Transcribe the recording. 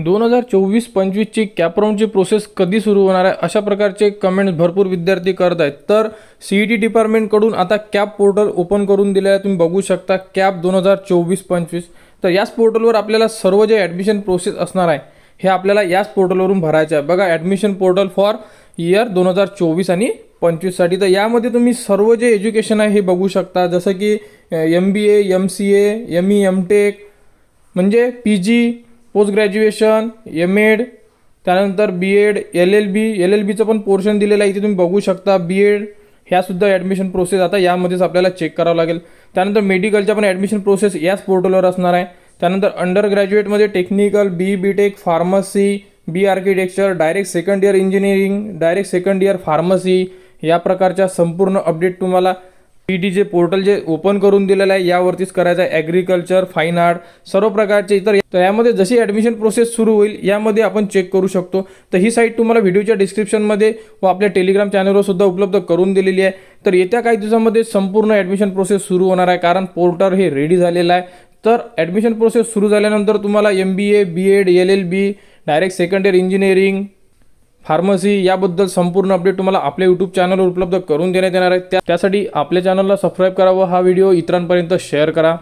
2024-25ची कॅपराऊंडची process कधी सुरू होणार आहे अशा प्रकारचे कमेंट्स भरपूर विद्यार्थी करत आहेत। तर CET डिपार्टमेंटकडून आता कॅप पोर्टल ओपन करून दिले आहे, तुम्ही बघू शकता कॅप 2024-25। तर याच पोर्टलवर आपल्याला सर्व जे ॲडमिशन प्रोसेस असणार आहे हे आपल्याला याच पोर्टलवरून भरायचे आहे। बघा ॲडमिशन पोर्टल फॉर इयर 2024 आणि 25 साठी। तर यामध्ये तुम्ही सर्व जे एज्युकेशन आहे हे बघू शकता, जसं की MBA, MCA, ME, MTech म्हणजे PG, पोस्ट ग्रॅज्युएशन, MEd, त्यानंतर BEd, LLBचं पण पोर्शन दिलेलं आहे, इथे तुम्ही बघू शकता। BEd ह्यासुद्धा ॲडमिशन प्रोसेस आता यामध्येच आपल्याला चेक करावं लागेल। त्यानंतर मेडिकलच्या पण ॲडमिशन प्रोसेस याच पोर्टलवर असणार आहे। त्यानंतर अंडर ग्रॅज्युएटमध्ये technical, BTech, pharmacy, architecture, direct second year engineering, direct second year pharmacy या प्रकारच्या संपूर्ण अपडेट तुम्हाला CET जे पोर्टल जे ओपन करून दिलेलं आहे यावरतीच करायचं आहे। ॲग्रिकल्चर, फाईन आर्ट, सर्व प्रकारचे इतर। तर यामध्ये जशी ॲडमिशन प्रोसेस सुरू होईल यामध्ये आपण चेक करू शकतो। तर ही साईट तुम्हाला व्हिडिओच्या डिस्क्रिप्शनमध्ये व आपल्या टेलिग्राम चॅनलवर सुद्धा उपलब्ध करून दिलेली आहे। तर येत्या काही दिवसांमध्ये संपूर्ण ॲडमिशन प्रोसेस सुरू होणार आहे, कारण पोर्टल हे रेडी झालेलं आहे। तर ॲडमिशन प्रोसेस सुरू झाल्यानंतर तुम्हाला MBA, BEd, LLB, direct second year engineering, pharmacy याबद्दल संपूर्ण अपडेट तुम्हाला आपल्या यूट्यूब चॅनलवर उपलब्ध करून देण्यात येणार आहे। त्यासाठी आपल्या चॅनलला सबस्क्राईब करा व हा व्हिडिओ इतरांपर्यंत शेअर करा।